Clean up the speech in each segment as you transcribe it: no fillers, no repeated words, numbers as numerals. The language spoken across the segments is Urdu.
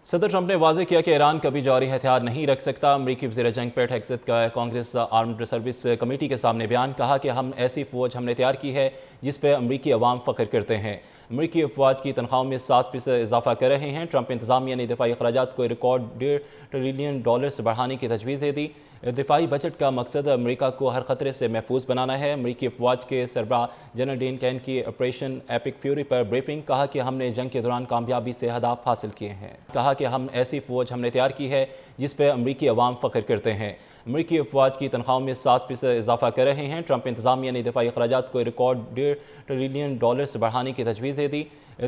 صدر ٹرمپ نے واضح کیا کہ ایران کبھی جوہری ہتھیار نہیں رکھ سکتا۔ امریکی وزیر جنگ پیٹ ہیگسیت کا کانگریس آرمڈ سروس کمیٹی کے سامنے بیان، کہا کہ ہم ایسی فوج ہم نے تیار کی ہے جس پہ امریکی عوام فخر کرتے ہیں۔ امریکی افواج کی تنخواہوں میں 7% اضافہ کر رہے ہیں۔ ٹرمپ انتظامیہ نے دفاعی اخراجات کو ریکارڈ $1.5 ٹریلین سے بڑھانے کی تجویز دے دی۔ دفاعی بجٹ کا مقصد امریکہ کو ہر خطرے سے محفوظ بنانا ہے۔ امریکی افواج کے سربراہ جنرل ڈین کین کی آپریشن ایپک فیوری پر بریفنگ، کہا کہ ہم نے جنگ کے دوران کامیابی سے اہداف حاصل کیے ہیں۔ کہا کہ ہم ایسی فوج ہم نے تیار کی ہے جس پہ امریکی عوام فخر کرتے ہیں۔ امریکی افواج کی تنخواہوں میں 7% اضافہ کر رہے ہیں۔ ٹرمپ انتظامیہ نے دفاعی اخراجات کو ریکارڈ $1.5 ٹریلین سے بڑھانے کی تجویز دے دی۔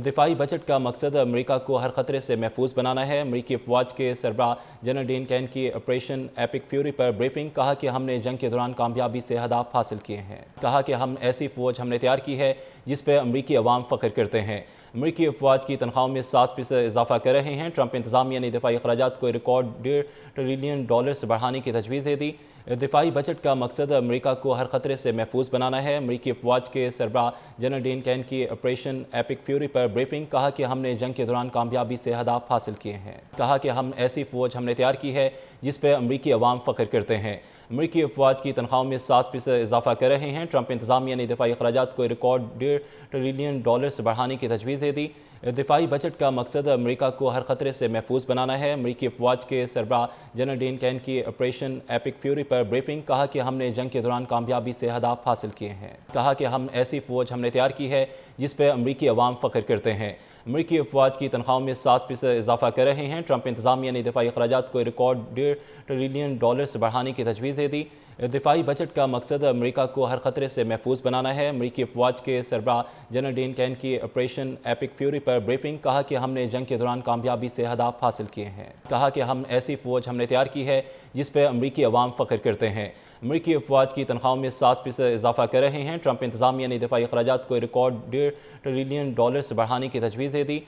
دفاعی بجٹ کا مقصد امریکہ کو ہر خطرے سے محفوظ بنانا ہے۔ امریکی افواج کے سربراہ جنرل ڈین کین کی آپریشن ایپک فیوری پر بریفنگ، کہا کہ ہم نے جنگ کے دوران کامیابی سے اہداف حاصل کیے ہیں۔ کہا کہ ہم ایسی فوج ہم نے تیار کی ہے جس پہ امریکی عوام فخر کرتے ہیں۔ امریکی افواج کی تنخواہوں میں 7% اضافہ کر رہے ہیں۔ ٹرمپ انتظامیہ نے دفاعی اخراجات کو ریکارڈ $1.5 ٹریلین سے بڑھانے کی تجویز دے دی۔ دفاعی بجٹ کا مقصد امریکہ کو ہر خطرے سے محفوظ بنانا ہے۔ امریکی افواج کے سربراہ جنرل ڈین کین کی آپریشن ایپک فیوری پر بریفنگ، کہا کہ ہم نے جنگ کے دوران کامیابی سے اہداف حاصل کیے ہیں۔ کہا کہ ہم ایسی فوج ہم نے تیار کی ہے جس پہ امریکی عوام فخر کرتے ہیں۔ امریکی افواج کی تنخواہوں میں 7% اضافہ کر رہے ہیں۔ ٹرمپ انتظامیہ نے دفاعی اخراجات کو ریکارڈ $1.5 ٹریلین سے بڑھانے کی تجویز دے دی۔ دفاعی بجٹ کا مقصد امریکہ کو ہر خطرے سے محفوظ بنانا ہے۔ امریکی افواج کے سربراہ جنرل ڈین کین کی آپریشن ایپک فیوری پر بریفنگ، کہا کہ ہم نے جنگ کے دوران کامیابی سے اہداف حاصل کیے ہیں۔ کہا کہ ہم ایسی فوج ہم نے تیار کی ہے جس پہ امریکی عوام فخر کرتے ہیں۔ امریکی افواج کی تنخواہوں میں 7% اضافہ کر رہے ہیں۔ ٹرمپ انتظامیہ نے دفاعی اخراجات کو ریکارڈ $1.5 ٹریلین سے بڑھانے کی تجویز دے دی۔ دفاعی بجٹ کا مقصد امریکہ کو ہر خطرے سے محفوظ بنانا ہے۔ امریکی افواج کے سربراہ جنرل ڈین کین کی آپریشن ایپک فیوری پر بریفنگ، کہا کہ ہم نے جنگ کے دوران کامیابی سے اہداف حاصل کیے ہیں۔ کہا کہ ہم ایسی فوج ہم نے تیار کی ہے جس پہ امریکی عوام فخر کرتے ہیں۔ امریکی افواج کی تنخواہوں میں 7% اضافہ کر رہے ہیں۔ ٹرمپ انتظامیہ نے دفاعی اخراجات کو ریکارڈ $1.5 ٹریلین سے بڑھانے کی تجویز دے دی۔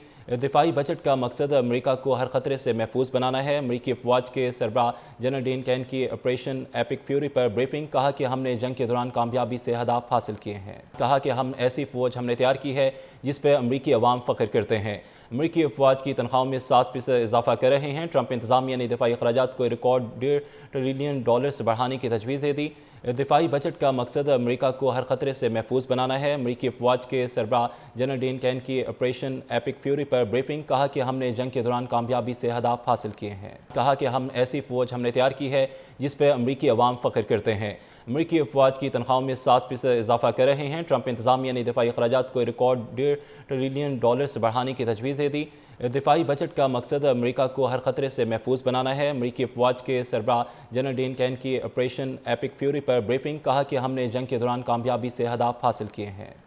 دفاعی بجٹ کا مقصد امریکہ کو ہر خطرے سے محفوظ بنانا ہے۔ امریکی افواج کے سربراہ جنرل ڈین کین کی آپریشن ایپک فیوری پر بریفنگ، کہا کہ ہم نے جنگ کے دوران کامیابی سے اہداف حاصل کیے ہیں۔ کہا کہ ہم ایسی فوج ہم نے تیار کی ہے جس پہ امریکی عوام فخر کرتے ہیں۔ امریکی افواج کی تنخواہوں میں 7% اضافہ کر رہے ہیں۔ ٹرمپ انتظامیہ نے دفاعی اخراجات کو ریکارڈ $1.5 ٹریلین سے بڑھانے کی تجویز دے دی۔ دفاعی بجٹ کا مقصد امریکہ کو ہر خطرے سے محفوظ بنانا ہے۔ امریکی افواج کے سربراہ جنرل ڈین کین کی آپریشن ایپک فیوری پر بریفنگ، کہا کہ ہم نے جنگ کے دوران کامیابی سے اہداف حاصل کیے ہیں۔ کہا کہ ہم ایسی فوج ہم نے تیار کی ہے جس پہ امریکی عوام فخر کرتے ہیں۔ امریکی افواج کی تنخواہوں میں 7% اضافہ کر رہے ہیں۔ ٹرمپ انتظامیہ نے دفاعی اخراجات کو ریکارڈ $1.5 ٹریلین سے بڑھانے کی تجویز دے دی۔ دفاعی بجٹ کا مقصد امریکہ کو ہر خطرے سے محفوظ بنانا ہے۔ امریکی افواج کے سربراہ جنرل ڈین کین کی آپریشن ایپک فیوری پر بریفنگ، کہا کہ ہم نے جنگ کے دوران کامیابی سے اہداف حاصل کیے ہیں۔